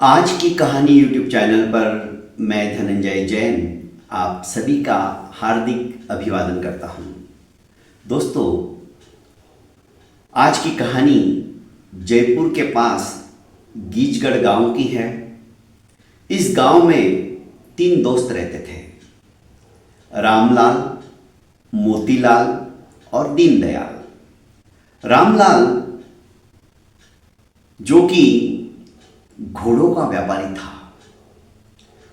आज की कहानी यूट्यूब चैनल पर मैं धनंजय जैन आप सभी का हार्दिक अभिवादन करता हूं। दोस्तों, आज की कहानी जयपुर के पास गीजगढ़ गांव की है। इस गांव में 3 दोस्त रहते थे, रामलाल, मोतीलाल और दीनदयाल। रामलाल जो कि घोड़ों का व्यापारी था,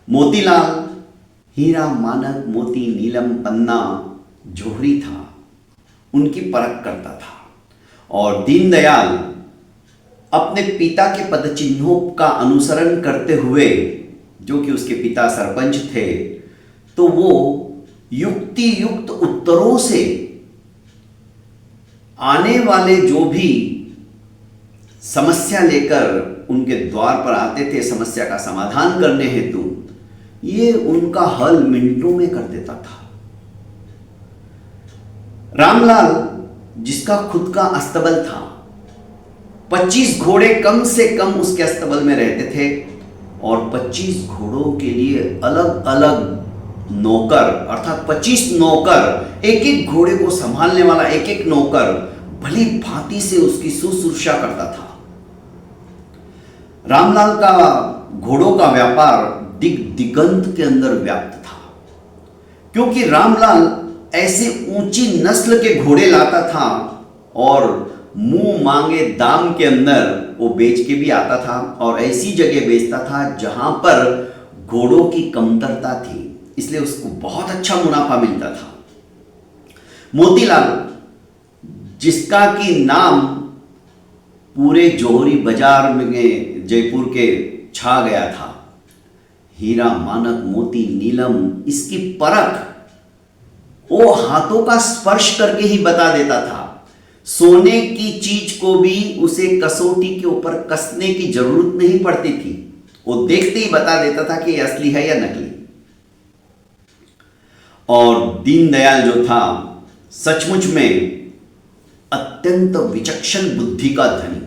मोतीलाल हीरा मानक मोती नीलम पन्ना जोहरी था, उनकी परख करता था, और दीनदयाल अपने पिता के पदचिन्हों का अनुसरण करते हुए, जो कि उसके पिता सरपंच थे, तो वो युक्ति युक्त उत्तरों से आने वाले जो भी समस्या लेकर उनके द्वार पर आते थे, समस्या का समाधान करने हेतु, ये उनका हल मिनटों में कर देता था। रामलाल, जिसका खुद का अस्तबल था, 25 घोड़े कम से कम उसके अस्तबल में रहते थे, और 25 घोड़ों के लिए अलग अलग नौकर, अर्थात 25 नौकर, एक एक घोड़े को संभालने वाला एक एक नौकर भली भांति से उसकी शुश्रूषा करता था। रामलाल का घोड़ों का व्यापार दिगंत के अंदर व्याप्त था, क्योंकि रामलाल ऐसे ऊंची नस्ल के घोड़े लाता था और मुंह मांगे दाम के अंदर वो बेच के भी आता था, और ऐसी जगह बेचता था जहां पर घोड़ों की कमतरता थी, इसलिए उसको बहुत अच्छा मुनाफा मिलता था। मोतीलाल, जिसका कि नाम पूरे जौहरी बाजार में जयपुर के छा गया था, हीरा मानक मोती नीलम, इसकी परख वो हाथों का स्पर्श करके ही बता देता था। सोने की चीज को भी उसे कसौटी के ऊपर कसने की जरूरत नहीं पड़ती थी, वो देखते ही बता देता था कि ये असली है या नकली। और दीनदयाल जो था, सचमुच में अत्यंत विचक्षण बुद्धि का धनी।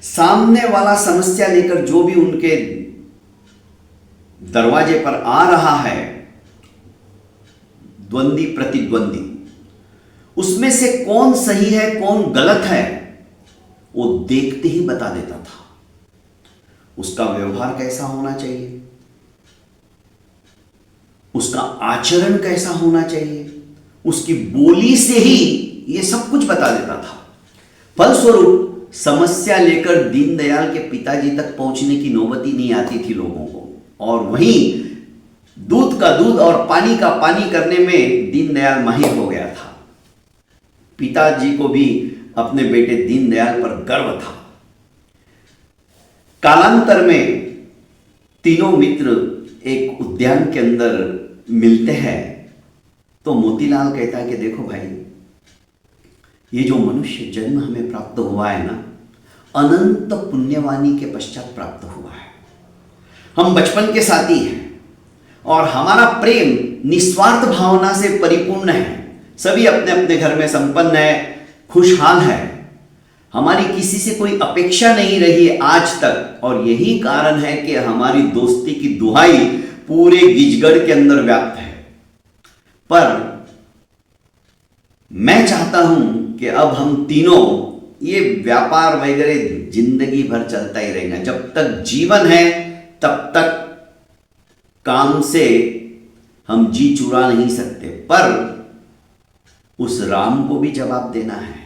सामने वाला समस्या लेकर जो भी उनके दरवाजे पर आ रहा है, द्वंद्वी प्रतिद्वंदी, उसमें से कौन सही है कौन गलत है, वो देखते ही बता देता था। उसका व्यवहार कैसा होना चाहिए, उसका आचरण कैसा होना चाहिए, उसकी बोली से ही ये सब कुछ बता देता था। फलस्वरूप समस्या लेकर दीनदयाल के पिताजी तक पहुंचने की नौबत ही नहीं आती थी लोगों को, और वहीं दूध का दूध और पानी का पानी करने में दीनदयाल माहिर हो गया था। पिताजी को भी अपने बेटे दीनदयाल पर गर्व था। कालांतर में तीनों मित्र एक उद्यान के अंदर मिलते हैं, तो मोतीलाल कहता है कि देखो भाई, ये जो मनुष्य जन्म हमें प्राप्त हुआ है ना, अनंत पुण्यवानी के पश्चात प्राप्त हुआ है। हम बचपन के साथी हैं और हमारा प्रेम निस्वार्थ भावना से परिपूर्ण है। सभी अपने अपने घर में संपन्न है, खुशहाल है। हमारी किसी से कोई अपेक्षा नहीं रही आज तक, और यही कारण है कि हमारी दोस्ती की दुहाई पूरे गीजगढ़ के अंदर व्याप्त है। पर मैं चाहता हूं कि अब हम तीनों ये व्यापार वगैरह जिंदगी भर चलता ही रहेगा। जब तक जीवन है तब तक काम से हम जी चुरा नहीं सकते, पर उस राम को भी जवाब देना है।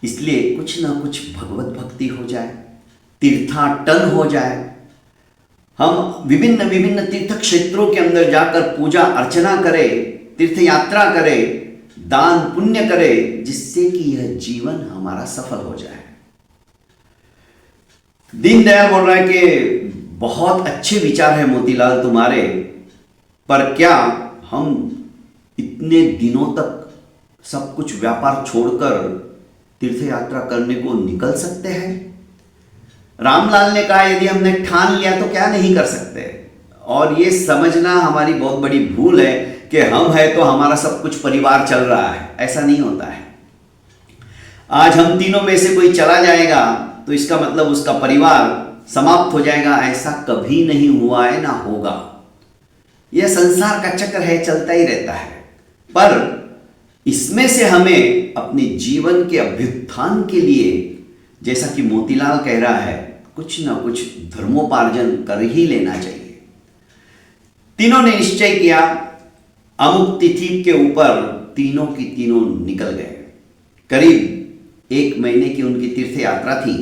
इसलिए कुछ ना कुछ भगवत भक्ति हो जाए, तीर्थाटन हो जाए, हम विभिन्न विभिन्न तीर्थ क्षेत्रों के अंदर जाकर पूजा अर्चना करें, तीर्थ यात्रा करें, दान पुण्य करें, जिससे कि यह जीवन हमारा सफल हो जाए। दीनदयाल बोल रहा है कि बहुत अच्छे विचार है मोतीलाल तुम्हारे, पर क्या हम इतने दिनों तक सब कुछ व्यापार छोड़कर तीर्थ यात्रा करने को निकल सकते हैं? रामलाल ने कहा, यदि हमने ठान लिया तो क्या नहीं कर सकते। और ये समझना हमारी बहुत बड़ी भूल है कि हम है तो हमारा सब कुछ परिवार चल रहा है। ऐसा नहीं होता है। आज हम तीनों में से कोई चला जाएगा तो इसका मतलब उसका परिवार समाप्त हो जाएगा, ऐसा कभी नहीं हुआ है ना होगा। यह संसार का चक्र है, चलता ही रहता है। पर इसमें से हमें अपने जीवन के अभ्युत्थान के लिए, जैसा कि मोतीलाल कह रहा है, कुछ ना कुछ धर्मोपार्जन कर ही लेना चाहिए। तीनों ने निश्चय किया, अमुक तिथि के ऊपर तीनों की तीनों निकल गए। करीब 1 महीने की उनकी तीर्थ यात्रा थी।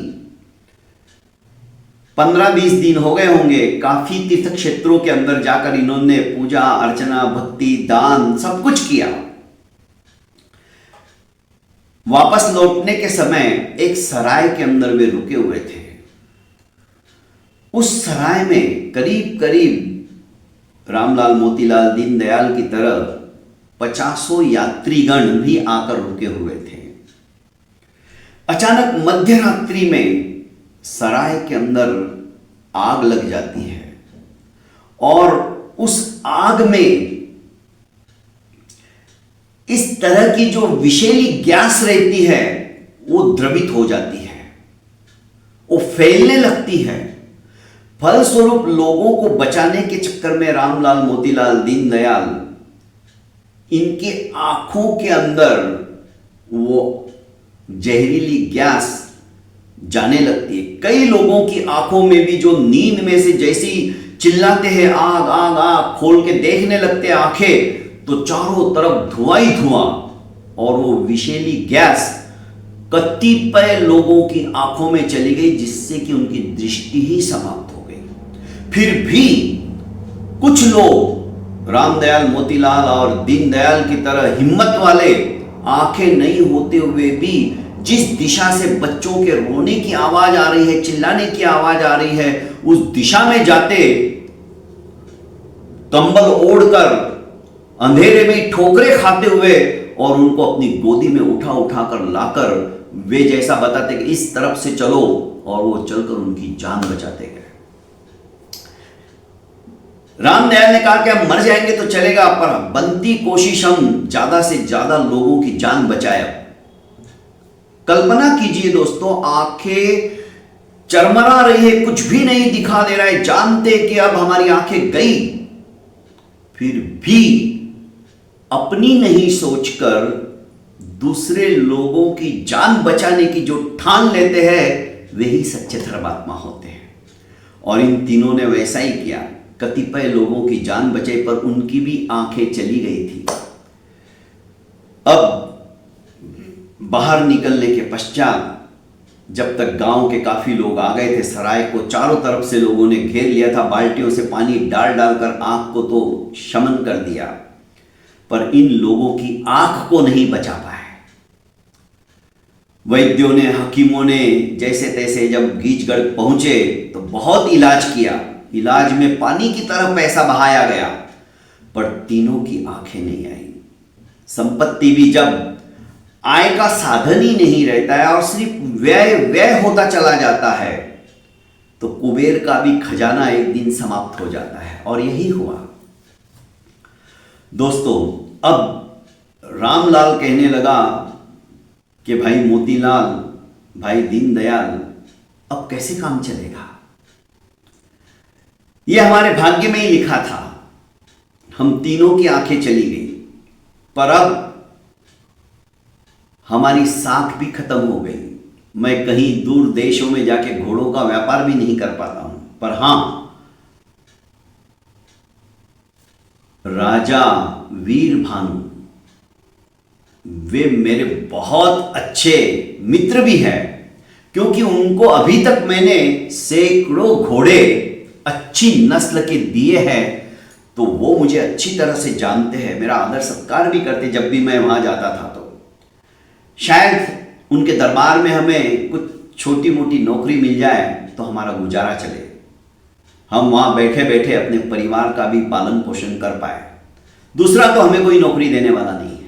15-20 दिन हो गए होंगे। काफी तीर्थ क्षेत्रों के अंदर जाकर इन्होंने पूजा अर्चना, भक्ति, दान सब कुछ किया। वापस लौटने के समय एक सराय के अंदर वे रुके हुए थे। उस सराय में करीब करीब रामलाल, मोतीलाल, दीनदयाल की तरह 50 यात्रीगण भी आकर रुके हुए थे। अचानक मध्य रात्रि में सराय के अंदर आग लग जाती है और उस आग में इस तरह की जो विषैली गैस रहती है वो द्रवित हो जाती है, वो फैलने लगती है। फलस्वरूप लोगों को बचाने के चक्कर में रामलाल, मोतीलाल, दीनदयाल, इनके आंखों के अंदर वो जहरीली गैस जाने लगती है। कई लोगों की आंखों में भी, जो नींद में से जैसी चिल्लाते हैं आग आग आग, खोल के देखने लगते हैं आंखें, तो चारों तरफ धुआं ही धुआं, और वो विषैली गैस कतिपय लोगों की आंखों में चली गई, जिससे कि उनकी दृष्टि ही समाप्त हो गई। फिर भी कुछ लोग रामदयाल, मोतीलाल और दीनदयाल की तरह हिम्मत वाले, आंखें नहीं होते हुए भी जिस दिशा से बच्चों के रोने की आवाज आ रही है, चिल्लाने की आवाज आ रही है, उस दिशा में जाते, कंबल ओढ़कर अंधेरे में ठोकरे खाते हुए, और उनको अपनी गोदी में उठा उठा कर लाकर वे जैसा बताते कि इस तरफ से चलो, और वो चलकर उनकी जान बचाते गए। रामदयाल ने कहा कि हम मर जाएंगे तो चलेगा, पर बनती कोशिश हम ज्यादा से ज्यादा लोगों की जान बचाए। कल्पना कीजिए दोस्तों, आंखें चरमरा रही है, कुछ भी नहीं दिखा दे रहा है, जानते कि अब हमारी आंखें गई, फिर भी अपनी नहीं सोचकर दूसरे लोगों की जान बचाने की जो ठान लेते हैं, वे ही सच्चे धर्मात्मा होते हैं। और इन तीनों ने वैसा ही किया। कतिपय लोगों की जान बचाई, पर उनकी भी आंखें चली गई थी। अब बाहर निकलने के पश्चात, जब तक गांव के काफी लोग आ गए थे, सराय को चारों तरफ से लोगों ने घेर लिया था, बाल्टियों से पानी डाल डालकर आग को तो शमन कर दिया, पर इन लोगों की आंख को नहीं बचा पाए। वैद्यों ने, हकीमों ने जैसे तैसे जब गीचगढ़ पहुंचे तो बहुत इलाज किया। इलाज में पानी की तरह पैसा बहाया गया, पर तीनों की आंखें नहीं आई। संपत्ति भी जब आय का साधन ही नहीं रहता है और सिर्फ व्यय होता चला जाता है, तो कुबेर का भी खजाना एक दिन समाप्त हो जाता है। और यही हुआ दोस्तों। अब रामलाल कहने लगा कि भाई मोतीलाल, भाई दीनदयाल, अब कैसे काम चलेगा? यह हमारे भाग्य में ही लिखा था, हम तीनों की आंखें चली गई, पर अब हमारी साख भी खत्म हो गई। मैं कहीं दूर देशों में जाके घोड़ों का व्यापार भी नहीं कर पाता हूं, पर हां, राजा वीर भानु, वे मेरे बहुत अच्छे मित्र भी हैं, क्योंकि उनको अभी तक मैंने सैकड़ों घोड़े अच्छी नस्ल के दिए हैं, तो वो मुझे अच्छी तरह से जानते हैं, मेरा आदर सत्कार भी करते जब भी मैं वहां जाता था। तो शायद उनके दरबार में हमें कुछ छोटी मोटी नौकरी मिल जाए तो हमारा गुजारा चले, हम वहां बैठे बैठे अपने परिवार का भी पालन पोषण कर पाए। दूसरा तो हमें कोई नौकरी देने वाला नहीं है।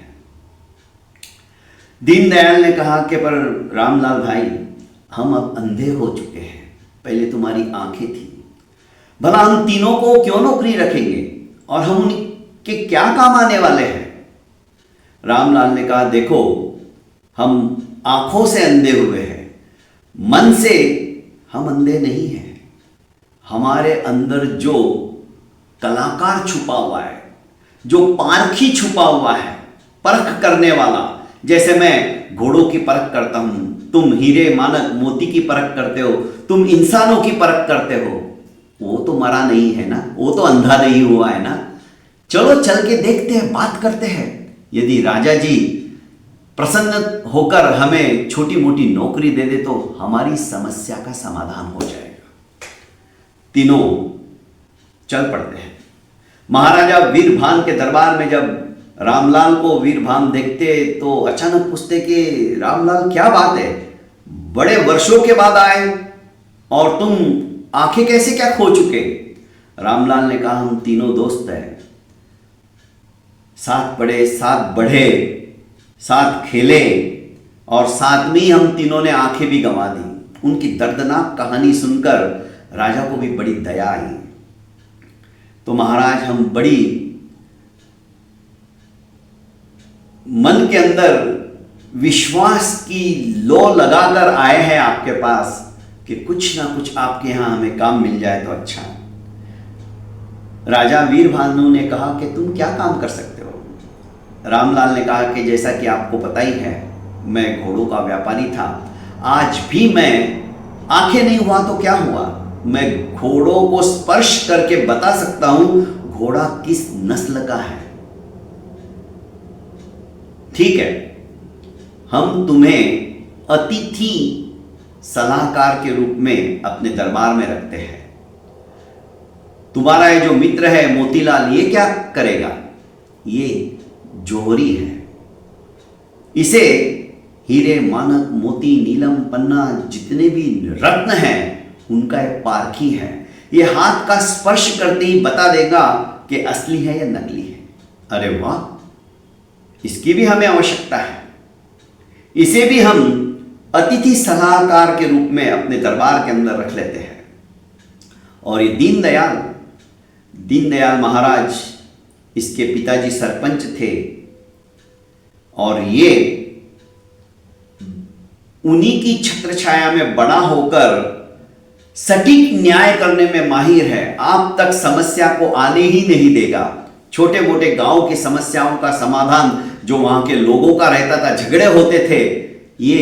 दीनदयाल ने कहा कि पर रामलाल भाई, हम अब अंधे हो चुके हैं, पहले तुम्हारी आंखें थी, भला हम तीनों को क्यों नौकरी रखेंगे, और हम उनके क्या काम आने वाले हैं? रामलाल ने कहा, देखो, हम आंखों से अंधे हुए हैं, मन से हम अंधे नहीं हैं। हमारे अंदर जो कलाकार छुपा हुआ है, जो पारखी छुपा हुआ है, परख करने वाला, जैसे मैं घोड़ों की परख करता हूं, तुम हीरे मानक मोती की परख करते हो, तुम इंसानों की परख करते हो, वो तो मरा नहीं है ना, वो तो अंधा नहीं हुआ है ना। चलो चल के देखते हैं, बात करते हैं। यदि राजा जी प्रसन्न होकर हमें छोटी मोटी नौकरी दे दे तो हमारी समस्या का समाधान हो जाएगा। तीनों चल पड़ते हैं। महाराजा वीरभान के दरबार में जब रामलाल को वीरभान देखते तो अचानक पूछते कि रामलाल क्या बात है, बड़े वर्षों के बाद आए और तुम आंखें कैसे क्या खो चुके। रामलाल ने कहा हम तीनों दोस्त हैं, साथ पढ़े, साथ बढ़े, साथ खेले और साथ में ही हम तीनों ने आंखें भी गंवा दी। उनकी दर्दनाक कहानी सुनकर राजा को भी बड़ी दया आई। तो महाराज हम बड़ी मन के अंदर विश्वास की लो लगाकर आए हैं आपके पास कि कुछ ना कुछ आपके यहां हमें काम मिल जाए तो अच्छा। राजा वीरभानु ने कहा कि तुम क्या काम कर सकते हो। रामलाल ने कहा कि जैसा कि आपको पता ही है मैं घोड़ों का व्यापारी था, आज भी मैं आंखें नहीं हुआ तो क्या हुआ, मैं घोड़ों को स्पर्श करके बता सकता हूं घोड़ा किस नस्ल का है। ठीक है, हम तुम्हें अतिथि सलाहकार के रूप में अपने दरबार में रखते हैं। तुम्हारा ये जो मित्र है मोतीलाल, ये क्या करेगा, ये जोहरी है, इसे हीरे मानक मोती नीलम पन्ना जितने भी रत्न हैं उनका एक पारखी है, ये हाथ का स्पर्श करते ही बता देगा कि असली है या नकली है। अरे वाह, इसकी भी हमें आवश्यकता है, इसे भी हम अतिथि सलाहकार के रूप में अपने दरबार के अंदर रख लेते हैं। और ये दीनदयाल महाराज इसके पिताजी सरपंच थे और ये उन्हीं की छत्र छाया में बड़ा होकर सटीक न्याय करने में माहिर है। आप तक समस्या को आने ही नहीं देगा। छोटे मोटे गांव की समस्याओं का समाधान जो वहां के लोगों का रहता था, झगड़े होते थे, ये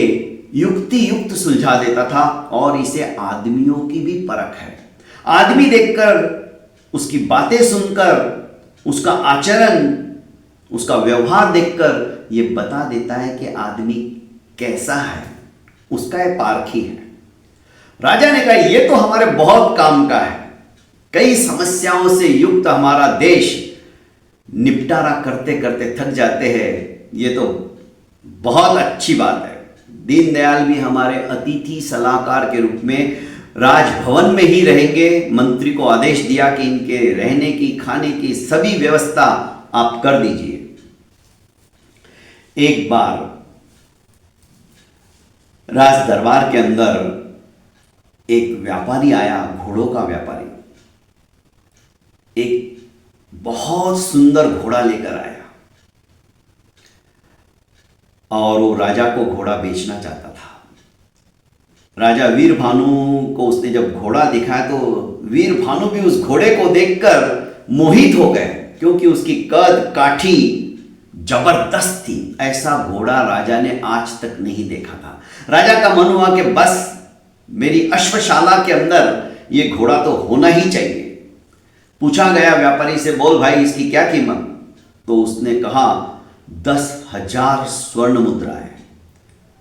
युक्ति युक्त सुलझा देता था। और इसे आदमियों की भी परख है। आदमी देखकर, उसकी बातें सुनकर, उसका आचरण, उसका व्यवहार देखकर ये बता देता है कि आदमी कैसा है, उसका ये पारखी है। राजा ने कहा ये तो हमारे बहुत काम का है, कई समस्याओं से युक्त हमारा देश निपटारा करते करते थक जाते हैं, ये तो बहुत अच्छी बात है। दीनदयाल भी हमारे अतिथि सलाहकार के रूप में राजभवन में ही रहेंगे। मंत्री को आदेश दिया कि इनके रहने की, खाने की सभी व्यवस्था आप कर दीजिए। एक बार राज दरबार के अंदर एक व्यापारी आया, घोड़ों का व्यापारी, एक बहुत सुंदर घोड़ा लेकर आया और वो राजा को घोड़ा बेचना चाहता था। राजा वीरभानु को उसने जब घोड़ा दिखाया तो वीरभानु भी उस घोड़े को देखकर मोहित हो गए, क्योंकि उसकी कद काठी जबरदस्त थी। ऐसा घोड़ा राजा ने आज तक नहीं देखा था। राजा का मन हुआ कि बस मेरी अश्वशाला के अंदर ये घोड़ा तो होना ही चाहिए। पूछा गया व्यापारी से, बोल भाई इसकी क्या कीमत? तो उसने कहा 10,000 स्वर्ण मुद्राएं।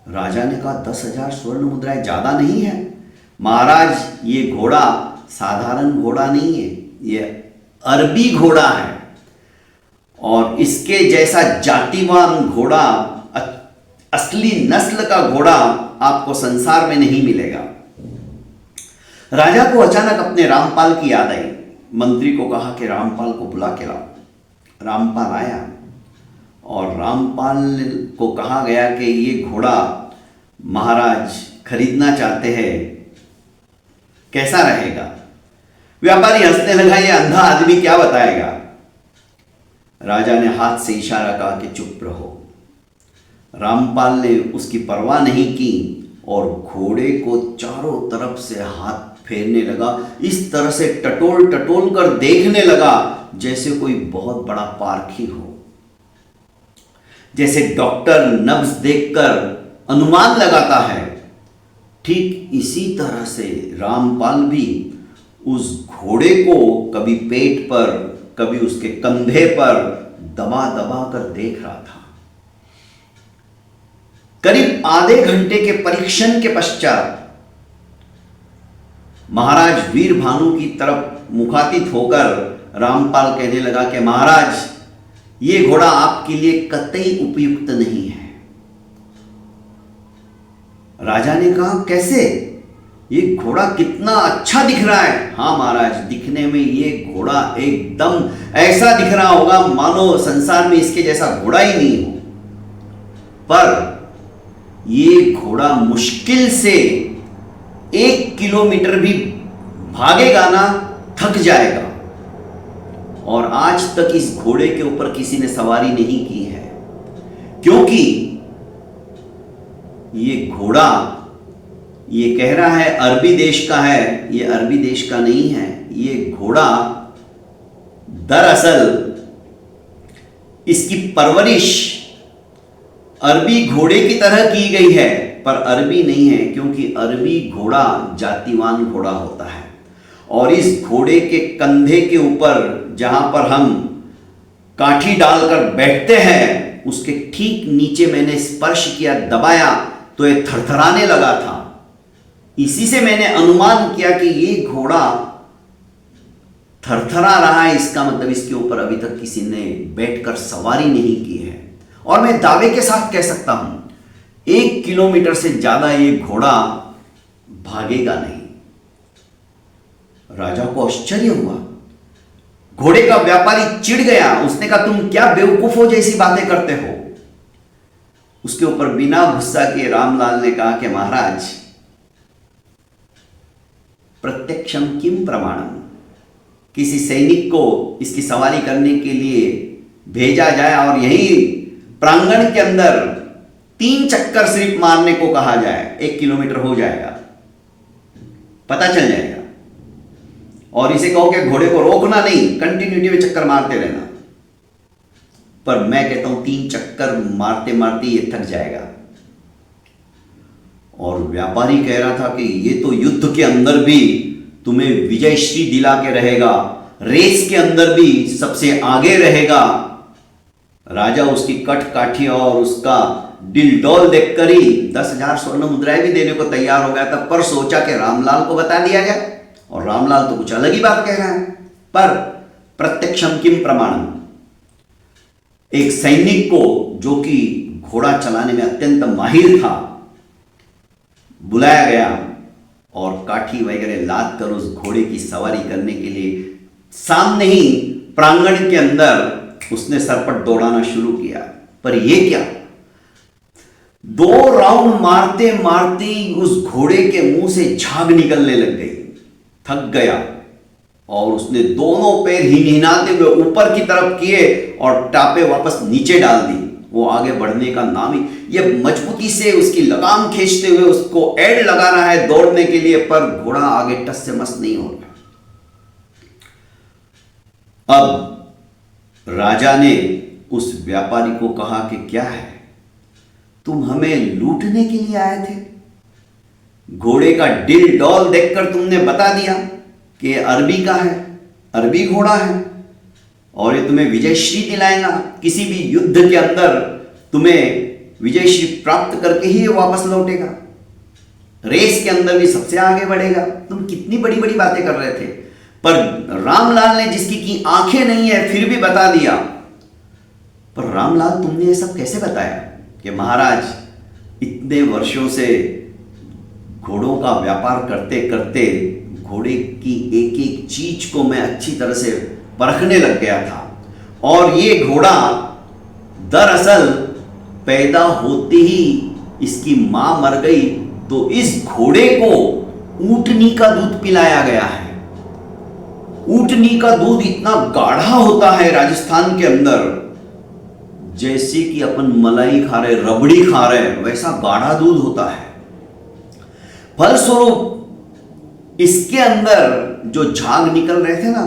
राजा ने कहा 10,000 स्वर्ण मुद्राएं ज्यादा नहीं है महाराज, ये घोड़ा साधारण घोड़ा नहीं है, ये अरबी घोड़ा है और इसके जैसा जातिवान घोड़ा, असली नस्ल का घोड़ा आपको संसार में नहीं मिलेगा। राजा को अचानक अपने रामपाल की याद आई। मंत्री को कहा कि रामपाल को बुला के लाओ। रामपाल आया और रामपाल को कहा गया कि ये घोड़ा महाराज खरीदना चाहते हैं, कैसा रहेगा? व्यापारी हंसने लगा, ये अंधा आदमी क्या बताएगा। राजा ने हाथ से इशारा कहा कि चुप रहो। रामपाल ने उसकी परवाह नहीं की और घोड़े को चारों तरफ से हाथ फेरने लगा, इस तरह से टटोल टटोल कर देखने लगा जैसे कोई बहुत बड़ा पारखी हो, जैसे डॉक्टर नब्ज देखकर अनुमान लगाता है। ठीक इसी तरह से रामपाल भी उस घोड़े को कभी पेट पर, कभी उसके कंधे पर दबा दबा कर देख रहा था। करीब आधे घंटे के परीक्षण के पश्चात महाराज वीर भानु की तरफ मुखातिब होकर रामपाल कहने लगा कि महाराज, ये घोड़ा आपके लिए कतई उपयुक्त नहीं है। राजा ने कहा, कैसे? ये घोड़ा कितना अच्छा दिख रहा है। हाँ महाराज, दिखने में ये घोड़ा एकदम ऐसा दिख रहा होगा मानो संसार में इसके जैसा घोड़ा ही नहीं हो, पर ये घोड़ा मुश्किल से 1 किलोमीटर भी भागेगा ना, थक जाएगा। और आज तक इस घोड़े के ऊपर किसी ने सवारी नहीं की है, क्योंकि ये घोड़ा, ये कह रहा है अरबी देश का है, ये अरबी देश का नहीं है। ये घोड़ा दरअसल इसकी परवरिश अरबी घोड़े की तरह की गई है, पर अरबी नहीं है, क्योंकि अरबी घोड़ा जातिवान घोड़ा होता है। और इस घोड़े के कंधे के ऊपर जहां पर हम काठी डालकर बैठते हैं, उसके ठीक नीचे मैंने स्पर्श किया, दबाया, तो ये थरथराने लगा था। इसी से मैंने अनुमान किया कि ये घोड़ा थरथरा रहा है, इसका मतलब इसके ऊपर अभी तक किसी ने बैठकर सवारी नहीं की है। और मैं दावे के साथ कह सकता हूं 1 किलोमीटर से ज्यादा ये घोड़ा भागेगा नहीं। राजा को आश्चर्य हुआ। घोड़े का व्यापारी चिढ़ गया। उसने कहा, तुम क्या बेवकूफों जैसी बातें करते हो। उसके ऊपर बिना गुस्सा किए रामलाल ने कहा कि महाराज, प्रत्यक्षम किम प्रमाणम, किसी सैनिक को इसकी सवारी करने के लिए भेजा जाए और यही प्रांगण के अंदर 3 चक्कर सिर्फ मारने को कहा जाए, 1 किलोमीटर हो जाएगा, पता चल जाएगा। और इसे कहो कि घोड़े को रोकना नहीं, कंटिन्यूटी में चक्कर मारते रहना, पर मैं कहता हूं 3 चक्कर मारते मारते ये थक जाएगा। और व्यापारी कह रहा था कि ये तो युद्ध के अंदर भी तुम्हें विजयश्री दिला के रहेगा, रेस के अंदर भी सबसे आगे रहेगा। राजा उसकी कट काठी और उसका दिल डोल देखकर ही 10,000 स्वर्ण मुद्राएं भी देने को तैयार हो गया था, पर सोचा कि रामलाल को बता दिया जाए। और रामलाल तो कुछ अलग ही बात कह रहा है। पर प्रत्यक्षम किम प्रमाणम, एक सैनिक को जो कि घोड़ा चलाने में अत्यंत माहिर था बुलाया गया और काठी वगैरह लाद कर उस घोड़े की सवारी करने के लिए सामने ही प्रांगण के अंदर उसने सरपट दौड़ाना शुरू किया। पर यह क्या, 2 राउंड मारते मारते उस घोड़े के मुंह से झाग निकलने लग गई, थक गया। और उसने दोनों पैर हिनहिनाते हुए ऊपर की तरफ किए और टापे वापस नीचे डाल दी। वो आगे बढ़ने का नाम ही, ये मजबूती से उसकी लगाम खींचते हुए उसको एड लगा रहा है दौड़ने के लिए, पर घोड़ा आगे टस से मस नहीं हो रहा। अब राजा ने उस व्यापारी को कहा कि क्या है, तुम हमें लूटने के लिए आए थे? घोड़े का डिल डॉल देखकर तुमने बता दिया कि अरबी का है, अरबी घोड़ा है और ये तुम्हें विजयश्री दिलाएगा। किसी भी युद्ध के अंदर तुम्हें विजयश्री प्राप्त करके ही ये वापस लौटेगा, रेस के अंदर भी सबसे आगे बढ़ेगा। तुम कितनी बड़ी बड़ी बातें कर रहे थे, पर रामलाल ने जिसकी की आंखें नहीं है फिर भी बता दिया। पर रामलाल, तुमने ये सब कैसे बताया कि महाराज, इतने वर्षों से घोड़ों का व्यापार करते करते घोड़े की एक एक चीज को मैं अच्छी तरह से परखने लग गया था। और ये घोड़ा दरअसल पैदा होते ही इसकी मां मर गई, तो इस घोड़े को ऊंटनी का दूध पिलाया गया है। ऊंटनी का दूध इतना गाढ़ा होता है राजस्थान के अंदर, जैसे कि अपन मलाई खा रहे, रबड़ी खा रहे, वैसा गाढ़ा दूध होता है। फलस्वरूप इसके अंदर जो झाग निकल रहे थे ना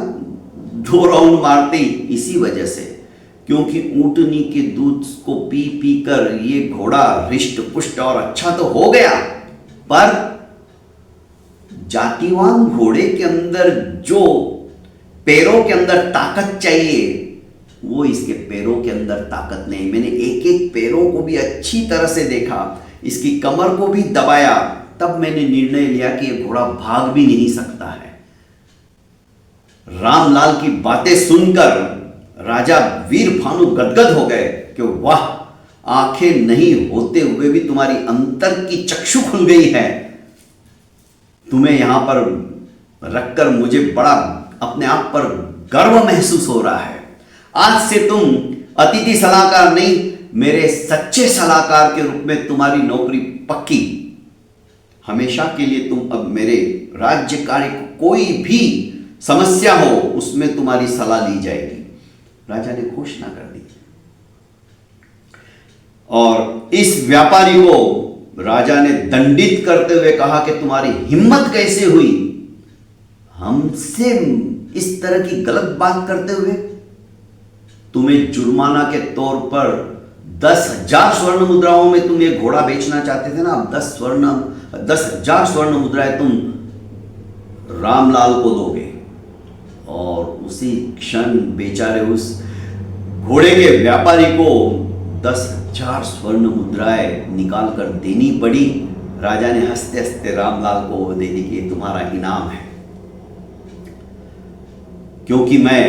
2 राउंड मारते ही, इसी वजह से, क्योंकि ऊंटनी के दूध को पी पी कर ये घोड़ा हृष्ट पुष्ट और अच्छा तो हो गया, पर जातिवान घोड़े के अंदर जो पैरों के अंदर ताकत चाहिए वो इसके पैरों के अंदर ताकत नहीं। मैंने एक एक पैरों को भी अच्छी तरह से देखा, इसकी कमर को भी दबाया, तब मैंने निर्णय लिया कि ये घोड़ा भाग भी नहीं सकता है। रामलाल की बातें सुनकर राजा वीरभानु गदगद हो गए कि वाह, आंखें नहीं होते हुए भी तुम्हारी अंतर की चक्षु खुल गई है। तुम्हें यहां पर रखकर मुझे बड़ा अपने आप पर गर्व महसूस हो रहा है। आज से तुम अतिथि सलाहकार नहीं, मेरे सच्चे सलाहकार के रूप में तुम्हारी नौकरी पक्की। हमेशा के लिए तुम अब मेरे राज्य कार्य को कोई भी समस्या हो उसमें तुम्हारी सलाह ली जाएगी। राजा ने घोषणा कर दी और इस व्यापारी को राजा ने दंडित करते हुए कहा कि तुम्हारी हिम्मत कैसे हुई हमसे इस तरह की गलत बात करते हुए। तुम्हें जुर्माना के तौर पर 10,000 स्वर्ण मुद्राओं में तुम ये घोड़ा बेचना चाहते थे ना, अब 10,000 स्वर्ण मुद्राएं तुम रामलाल को दोगे। और उसी क्षण बेचारे उस घोड़े के व्यापारी को 10,000 स्वर्ण मुद्राएं निकाल कर देनी पड़ी। राजा ने हंसते हंसते रामलाल को दे दी कि तुम्हारा इनाम है। क्योंकि मैं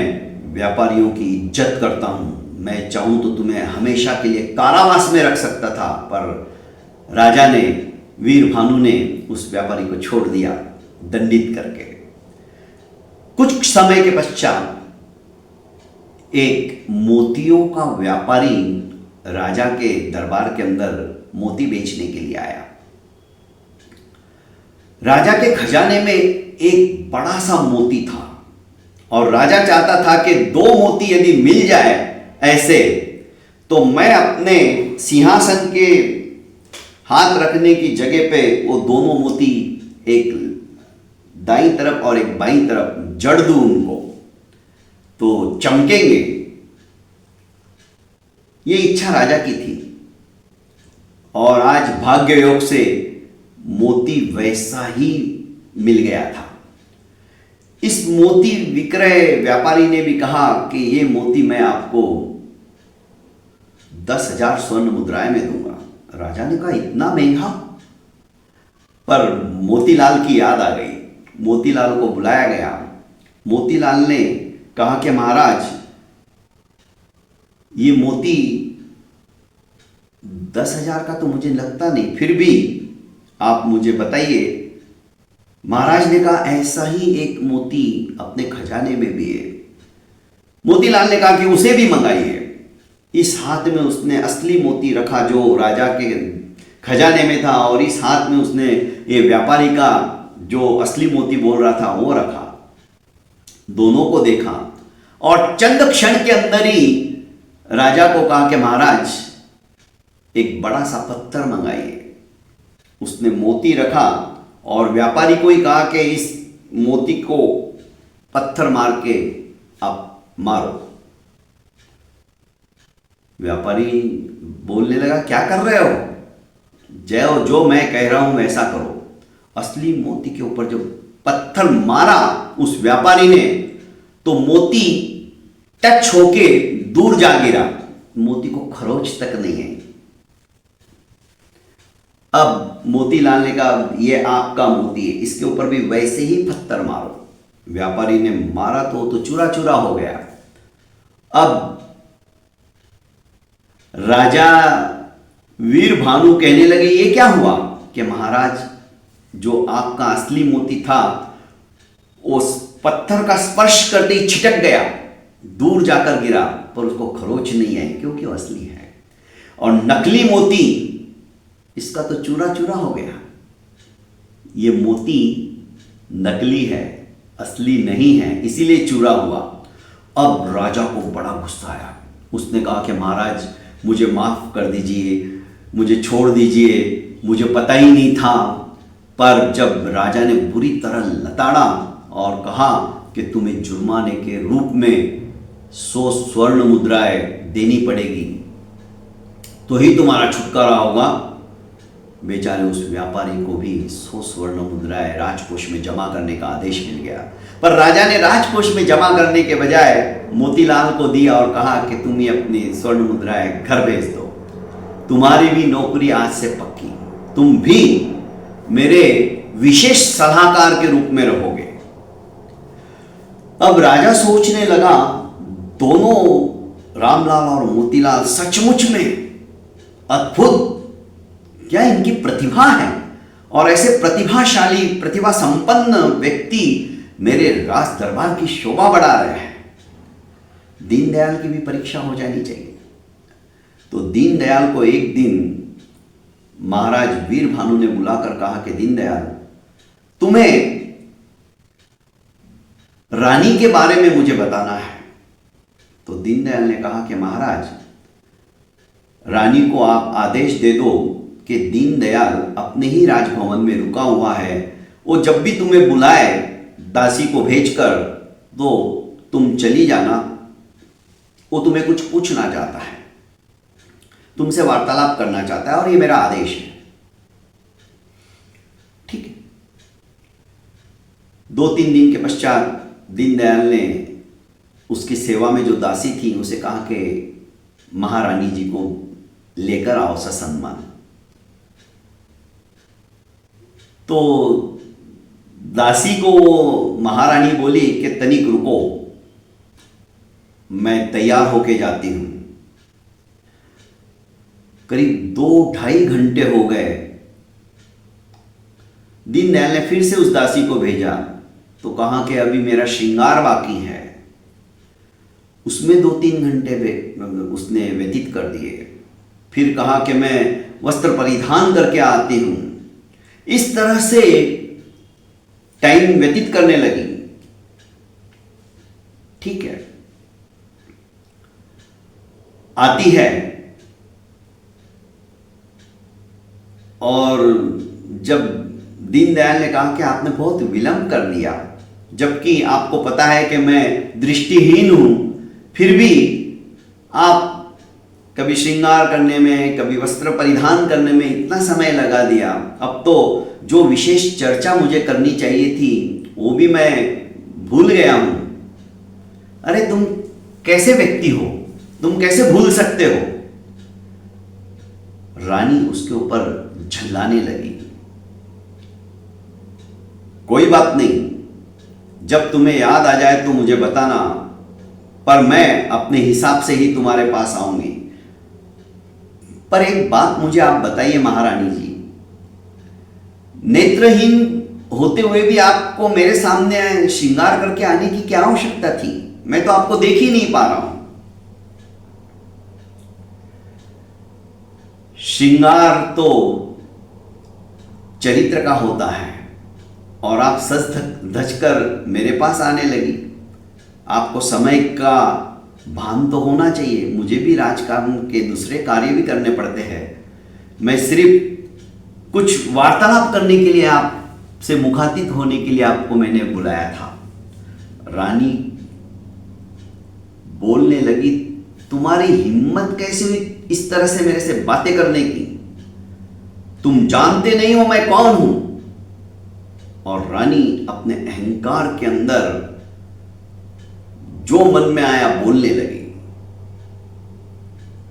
व्यापारियों की इज्जत करता हूं, मैं चाहूं तो तुम्हें हमेशा के लिए कारावास में रख सकता था, पर राजा ने, वीरभानु ने उस व्यापारी को छोड़ दिया दंडित करके। कुछ समय के पश्चात एक मोतियों का व्यापारी राजा के दरबार के अंदर मोती बेचने के लिए आया। राजा के खजाने में एक बड़ा सा मोती था और राजा चाहता था कि 2 मोती यदि मिल जाए ऐसे, तो मैं अपने सिंहासन के हाथ रखने की जगह पे वो दोनों मोती, एक दाईं तरफ और एक बाईं तरफ, जड़ दूं उनको तो चमकेंगे। ये इच्छा राजा की थी और आज भाग्य योग से मोती वैसा ही मिल गया था। इस मोती विक्रय व्यापारी ने भी कहा कि ये मोती मैं आपको 10,000 स्वर्ण मुद्राएं में दूंगा। राजा ने कहा इतना महंगा? पर मोतीलाल की याद आ गई। मोतीलाल को बुलाया गया। मोतीलाल ने कहा कि महाराज, ये मोती 10,000 का तो मुझे लगता नहीं, फिर भी आप मुझे बताइए। महाराज ने कहा ऐसा ही एक मोती अपने खजाने में भी है। मोतीलाल ने कहा कि उसे भी मंगाइए। इस हाथ में उसने असली मोती रखा जो राजा के खजाने में था, और इस हाथ में उसने ये व्यापारी का जो असली मोती बोल रहा था वो रखा। दोनों को देखा और चंद क्षण के अंदर ही राजा को कहा कि महाराज एक बड़ा सा पत्थर मंगाइए। उसने मोती रखा और व्यापारी को ही कहा कि इस मोती को पत्थर मार के आप मारो। व्यापारी बोलने लगा क्या कर रहे हो? जो मैं कह रहा हूं वैसा करो। असली मोती के ऊपर जब पत्थर मारा उस व्यापारी ने, तो मोती टच होके दूर जा गिरा। मोती को खरोच तक नहीं है। अब मोतीलाल ने कहा ये आपका मोती है, इसके ऊपर भी वैसे ही पत्थर मारो। व्यापारी ने मारा तो चूरा चूरा हो गया। अब राजा वीरभानु कहने लगे ये क्या हुआ? कि महाराज जो आपका असली मोती था उस पत्थर का स्पर्श करते ही छिटक गया, दूर जाकर गिरा, पर उसको खरोच नहीं है क्योंकि वो असली है। और नकली मोती इसका तो चूरा चूरा हो गया। ये मोती नकली है, असली नहीं है, इसीलिए चूरा हुआ। अब राजा को बड़ा गुस्सा आया। उसने कहा कि महाराज मुझे माफ कर दीजिए, मुझे छोड़ दीजिए, मुझे पता ही नहीं था। पर जब राजा ने बुरी तरह लताड़ा और कहा कि तुम्हें जुर्माने के रूप में 100 स्वर्ण मुद्राएं देनी पड़ेगी तो ही तुम्हारा छुटकारा होगा, बेचारे उस व्यापारी को भी 100 स्वर्ण मुद्राएं राजकोष में जमा करने का आदेश मिल गया। पर राजा ने राजकोष में जमा करने के बजाय मोतीलाल को दिया और कहा कि तुम ही अपनी स्वर्ण मुद्राएं घर भेज दो, तुम्हारी भी नौकरी आज से पक्की, तुम भी मेरे विशेष सलाहकार के रूप में रहोगे। अब राजा सोचने लगा, दोनों रामलाल और मोतीलाल सचमुच में अद्भुत, क्या इनकी प्रतिभा है, और ऐसे प्रतिभाशाली प्रतिभा संपन्न व्यक्ति मेरे राज दरबार की शोभा बढ़ा रहे हैं। दीनदयाल की भी परीक्षा हो जानी चाहिए। तो दीनदयाल को एक दिन महाराज वीरभानु ने बुलाकर कहा कि दीनदयाल, तुम्हें रानी के बारे में मुझे बताना है। तो दीनदयाल ने कहा कि महाराज, रानी को आप आदेश दे दो कि दीनदयाल अपने ही राजभवन में रुका हुआ है, वो जब भी तुम्हें बुलाए दासी को भेजकर तो तुम चली जाना, वो तुम्हें कुछ पूछना चाहता है, तुमसे वार्तालाप करना चाहता है और ये मेरा आदेश है। ठीक है। 2-3 दिन के पश्चात दीनदयाल ने उसकी सेवा में जो दासी थी उसे कहा कि महारानी जी को लेकर आओ ससम्मान। तो दासी को महारानी बोली कि तनिक रुको, मैं तैयार होके जाती हूं। करीब 2-2.5 घंटे हो गए। दीनदयाल ने फिर से उस दासी को भेजा तो कहा कि अभी मेरा श्रृंगार बाकी है। उसमें 2-3 घंटे उसने व्यतीत कर दिए। फिर कहा कि मैं वस्त्र परिधान करके आती हूं। इस तरह से टाइम व्यतीत करने लगी। ठीक है, आती है और जब दीनदयाल ने कहा कि आपने बहुत विलंब कर दिया, जबकि आपको पता है कि मैं दृष्टिहीन हूं, फिर भी आप कभी श्रृंगार करने में, कभी वस्त्र परिधान करने में इतना समय लगा दिया। अब तो जो विशेष चर्चा मुझे करनी चाहिए थी वो भी मैं भूल गया हूं। अरे तुम कैसे व्यक्ति हो, तुम कैसे भूल सकते हो? रानी उसके ऊपर झल्लाने लगी। कोई बात नहीं, जब तुम्हें याद आ जाए तो मुझे बताना, पर मैं अपने हिसाब से ही तुम्हारे पास आऊंगी। पर एक बात मुझे आप बताइए महारानी जी, नेत्रहीन होते हुए भी आपको मेरे सामने श्रृंगार करके आने की क्या आवश्यकता थी? मैं तो आपको देख ही नहीं पा रहा हूं। श्रृंगार तो चरित्र का होता है और आप सज धज कर मेरे पास आने लगी। आपको समय का भान तो होना चाहिए। मुझे भी राजकारण के दूसरे कार्य भी करने पड़ते हैं। मैं सिर्फ कुछ वार्तालाप करने के लिए, आपसे मुखातिब होने के लिए आपको मैंने बुलाया था। रानी बोलने लगी, तुम्हारी हिम्मत कैसे हुई इस तरह से मेरे से बातें करने की? तुम जानते नहीं हो मैं कौन हूं। और रानी अपने अहंकार के अंदर जो मन में आया बोलने लगी।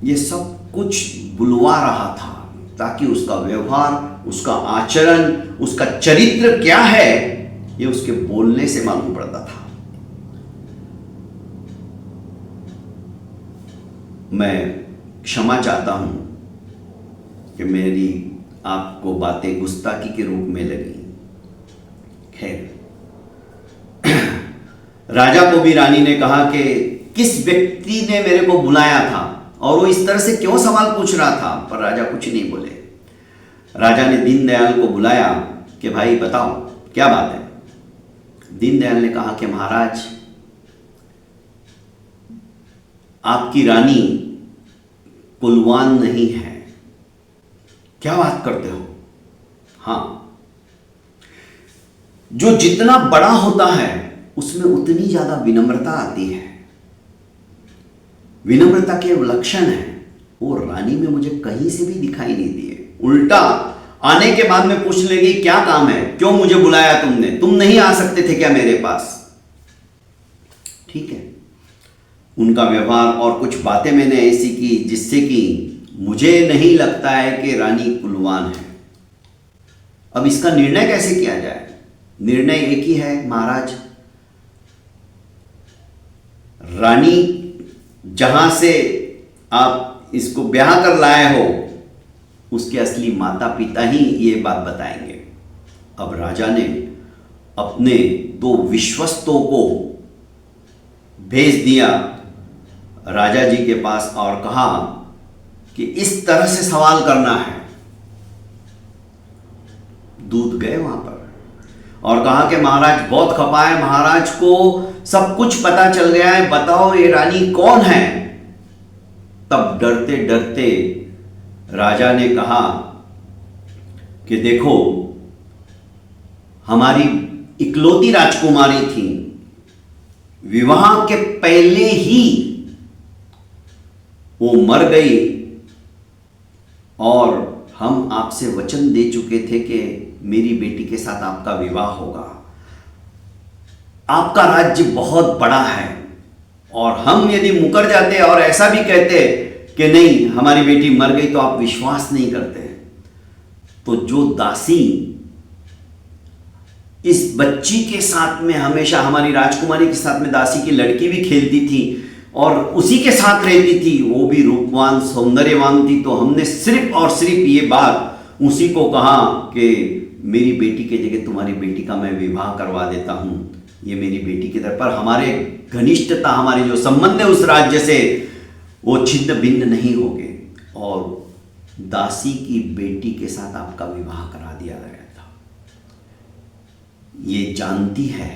ये सब कुछ बुलवा रहा था ताकि उसका व्यवहार, उसका आचरण, उसका चरित्र क्या है ये उसके बोलने से मालूम पड़ता था। मैं क्षमा चाहता हूं कि मेरी आपको बातें गुस्ताखी के रूप में लगी। खैर, राजा को भी रानी ने कहा कि किस व्यक्ति ने मेरे को बुलाया था और वो इस तरह से क्यों सवाल पूछ रहा था, पर राजा कुछ नहीं बोले। राजा ने दीनदयाल को बुलाया कि भाई बताओ क्या बात है। दीनदयाल ने कहा कि महाराज, आपकी रानी कुलवान नहीं है। क्या बात करते हो? हाँ, जो जितना बड़ा होता है उसमें उतनी ज्यादा विनम्रता आती है। विनम्रता के लक्षण है वो रानी में मुझे कहीं से भी दिखाई नहीं दिए। उल्टा आने के बाद में पूछ लेगी क्या काम है, क्यों मुझे बुलाया तुमने, तुम नहीं आ सकते थे क्या मेरे पास। ठीक है, उनका व्यवहार और कुछ बातें मैंने ऐसी की जिससे कि मुझे नहीं लगता है कि रानी कुलवान है। अब इसका निर्णय कैसे किया जाए? निर्णय एक ही है महाराज, रानी जहां से आप इसको ब्याह कर लाए हो उसके असली माता पिता ही ये बात बताएंगे। अब राजा ने अपने दो विश्वस्तों को भेज दिया राजा जी के पास और कहा कि इस तरह से सवाल करना है। दूत गए वहां पर और कहा कि महाराज बहुत खपा है, महाराज को सब कुछ पता चल गया है, बताओ ये रानी कौन है। तब डरते डरते राजा ने कहा कि देखो हमारी इकलौती राजकुमारी थी, विवाह के पहले ही वो मर गई और हम आपसे वचन दे चुके थे कि मेरी बेटी के साथ आपका विवाह होगा। आपका राज्य बहुत बड़ा है और हम यदि मुकर जाते और ऐसा भी कहते कि नहीं हमारी बेटी मर गई तो आप विश्वास नहीं करते। तो जो दासी इस बच्ची के साथ में हमेशा हमारी राजकुमारी के साथ में दासी की लड़की भी खेलती थी और उसी के साथ रहती थी, वो भी रूपवान सौंदर्यवान थी। तो हमने सिर्फ और सिर्फ ये बात उसी को कहा कि मेरी बेटी के जगह तुम्हारी बेटी का मैं विवाह करवा देता हूं, ये मेरी बेटी की तरफ। पर हमारे घनिष्ठता, हमारे जो संबंध है उस राज्य से वो छिन्न भिन्न नहीं होंगे और दासी की बेटी के साथ आपका विवाह करा दिया गया था। ये जानती है,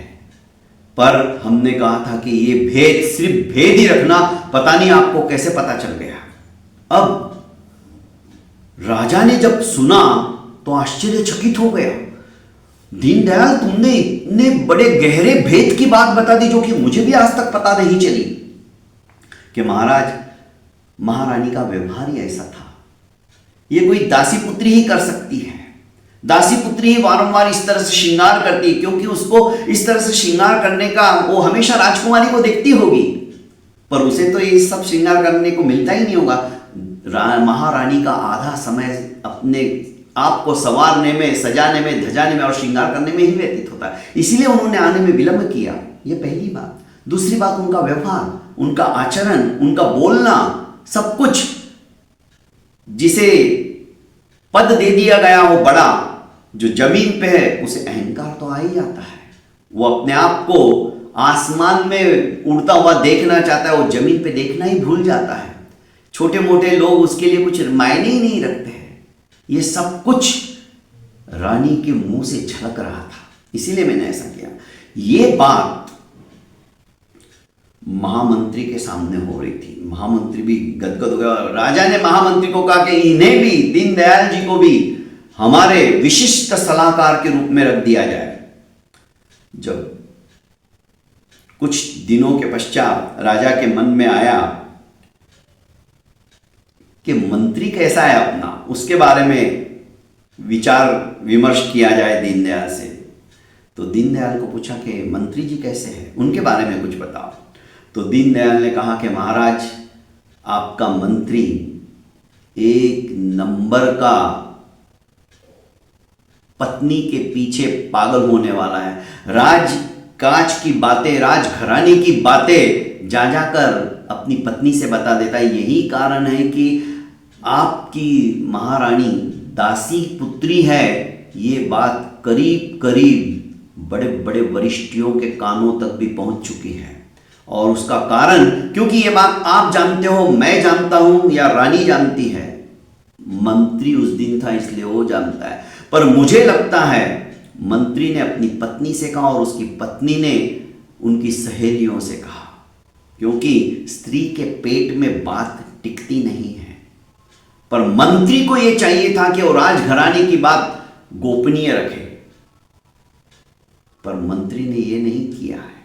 पर हमने कहा था कि ये भेद सिर्फ भेद ही रखना, पता नहीं आपको कैसे पता चल गया। अब राजा ने जब सुना तो आश्चर्यचकित हो गया। दीनदयाल तुमने इतने बड़े गहरे भेद की बात बता दी जो कि मुझे भी आज तक पता नहीं चली। कि महाराज महारानी का व्यवहार ही ऐसा था, ये कोई दासी पुत्री ही कर सकती है। दासी पुत्री ही वारंवार इस तरह से श्रृंगार करती है क्योंकि उसको इस तरह से श्रृंगार करने का वो हमेशा राजकुमारी को देखती होगी, पर उसे तो ये सब श्रृंगार करने को मिलता ही नहीं होगा। महारानी का आधा समय अपने आप को संवारने में, सजाने में, धजाने में और श्रृंगार करने में ही व्यतीत होता है। इसीलिए उन्होंने आने में विलंब किया, ये पहली बात। दूसरी बात, उनका व्यवहार, उनका आचरण, उनका बोलना, सब कुछ, जिसे पद दे दिया गया हो बड़ा, जो जमीन पे है उसे अहंकार तो आ ही जाता है। वो अपने आप को आसमान में उड़ता हुआ देखना चाहता है, वो जमीन पे देखना ही भूल जाता है। छोटे मोटे लोग उसके लिए कुछ मायने ही नहीं रखते हैं। ये सब कुछ रानी के मुंह से झलक रहा था, इसीलिए मैंने ऐसा किया। ये बात महामंत्री के सामने हो रही थी। महामंत्री भी गदगद हो गया। राजा ने महामंत्री को कहा कि इन्हें भी, दीनदयाल जी को भी हमारे विशिष्ट सलाहकार के रूप में रख दिया जाए। जब कुछ दिनों के पश्चात राजा के मन में आया कि मंत्री कैसा है अपना, उसके बारे में विचार विमर्श किया जाए दीनदयाल से। तो दीनदयाल को पूछा कि मंत्री जी कैसे हैं, उनके बारे में कुछ बताओ। तो दीनदयाल ने कहा कि महाराज आपका मंत्री एक नंबर का पत्नी के पीछे पागल होने वाला है। राजकाज की बातें, राजघराने की बातें जा जाकर अपनी पत्नी से बता देता है। यही कारण है कि आपकी महारानी दासी पुत्री है। ये बात करीब करीब बड़े बड़े वरिष्ठों के कानों तक भी पहुंच चुकी है। और उसका कारण, क्योंकि ये बात आप जानते हो, मैं जानता हूं या रानी जानती है, मंत्री उस दिन था इसलिए वो जानता है। पर मुझे लगता है मंत्री ने अपनी पत्नी से कहा और उसकी पत्नी ने उनकी सहेलियों से कहा, क्योंकि स्त्री के पेट में बात टिकती नहीं है। पर मंत्री को यह चाहिए था कि वो राजघराने की बात गोपनीय रखे। पर मंत्री ने ये नहीं किया है।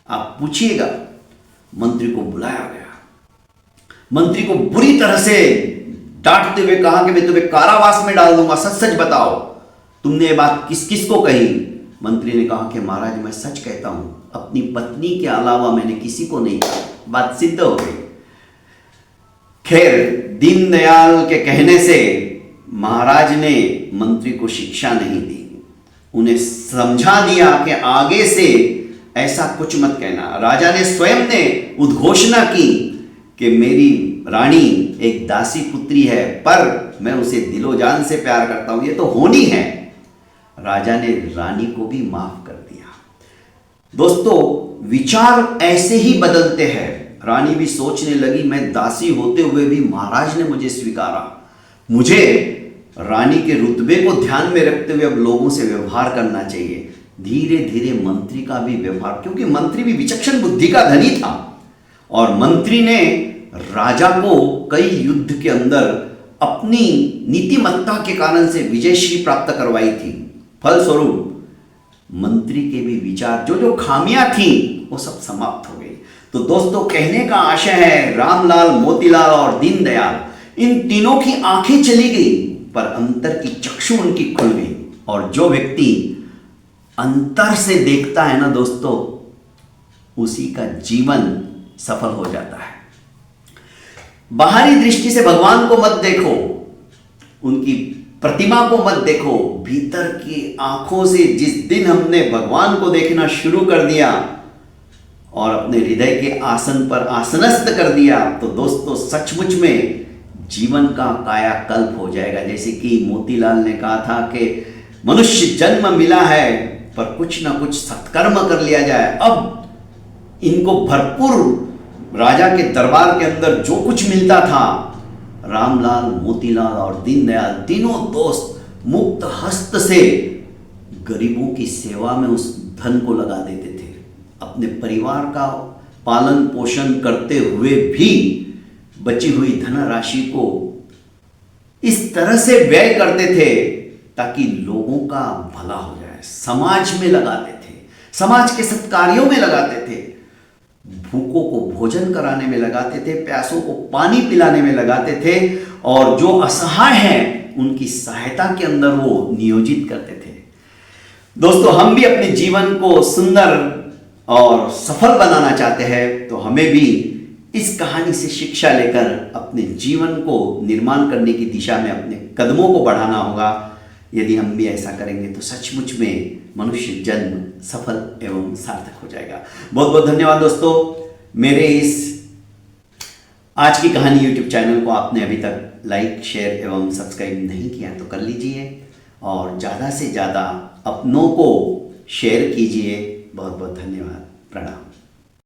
आप पूछिएगा, मंत्री को बुलाया गया, मंत्री को बुरी तरह से डांटते हुए कहा कि मैं तुम्हें कारावास में डाल दूंगा, सच सच बताओ तुमने ये बात किस किस को कही। मंत्री ने कहा कि महाराज मैं सच कहता हूं, अपनी पत्नी के अलावा मैंने किसी को नहीं कहा। बात सिद्ध हो गई। खैर, दीनदयाल के कहने से महाराज ने मंत्री को शिक्षा नहीं दी, उन्हें समझा दिया कि आगे से ऐसा कुछ मत कहना। राजा ने स्वयं ने उद्घोषणा की कि मेरी रानी एक दासी पुत्री है, पर मैं उसे दिलो जान से प्यार करता हूं, ये तो होनी है। राजा ने रानी को भी माफ कर दिया। दोस्तों, विचार ऐसे ही बदलते हैं। रानी भी सोचने लगी, मैं दासी होते हुए भी महाराज ने मुझे स्वीकारा, मुझे रानी के रुतबे को ध्यान में रखते हुए अब लोगों से व्यवहार करना चाहिए। धीरे धीरे मंत्री का भी व्यवहार, क्योंकि मंत्री भी विचक्षण बुद्धि का धनी था, और मंत्री ने राजा को कई युद्ध के अंदर अपनी नीतिमत्ता के कारण से विजयश्री प्राप्त करवाई थी। फलस्वरूप मंत्री के भी विचार, जो जो खामियां थी, वो सब समाप्त हो गई। तो दोस्तों, कहने का आशय है, रामलाल, मोतीलाल और दीनदयाल, इन तीनों की आंखें चली गई, पर अंतर की चक्षु उनकी खुल गई। और जो व्यक्ति अंतर से देखता है ना दोस्तों, उसी का जीवन सफल हो जाता है। बाहरी दृष्टि से भगवान को मत देखो, उनकी प्रतिमा को मत देखो, भीतर की आंखों से जिस दिन हमने भगवान को देखना शुरू कर दिया और अपने हृदय के आसन पर आसनस्थ कर दिया, तो दोस्तों सचमुच में जीवन का कायाकल्प हो जाएगा। जैसे कि मोतीलाल ने कहा था कि मनुष्य जन्म मिला है, पर कुछ ना कुछ सत्कर्म कर लिया जाए। अब इनको भरपूर राजा के दरबार के अंदर जो कुछ मिलता था, रामलाल, मोतीलाल और दीनदयाल तीनों दोस्त मुक्त हस्त से गरीबों की सेवा में उस धन को लगा देते थे। अपने परिवार का पालन पोषण करते हुए भी बची हुई धनराशि को इस तरह से व्यय करते थे ताकि लोगों का भला हो जाए। समाज में लगाते थे, समाज के सत्कार्यों में लगाते थे, भूखों को भोजन कराने में लगाते थे, प्यासों को पानी पिलाने में लगाते थे, और जो असहाय हैं उनकी सहायता के अंदर वो नियोजित करते थे। दोस्तों, हम भी अपने जीवन को सुंदर और सफल बनाना चाहते हैं, तो हमें भी इस कहानी से शिक्षा लेकर अपने जीवन को निर्माण करने की दिशा में अपने कदमों को बढ़ाना होगा। यदि हम भी ऐसा करेंगे तो सचमुच में मनुष्य जन्म सफल एवं सार्थक हो जाएगा। बहुत बहुत धन्यवाद दोस्तों। मेरे इस आज की कहानी YouTube चैनल को आपने अभी तक लाइक, शेयर एवं सब्सक्राइब नहीं किया तो कर लीजिए, और ज़्यादा से ज़्यादा अपनों को शेयर कीजिए। बहुत बहुत धन्यवाद। प्रणाम।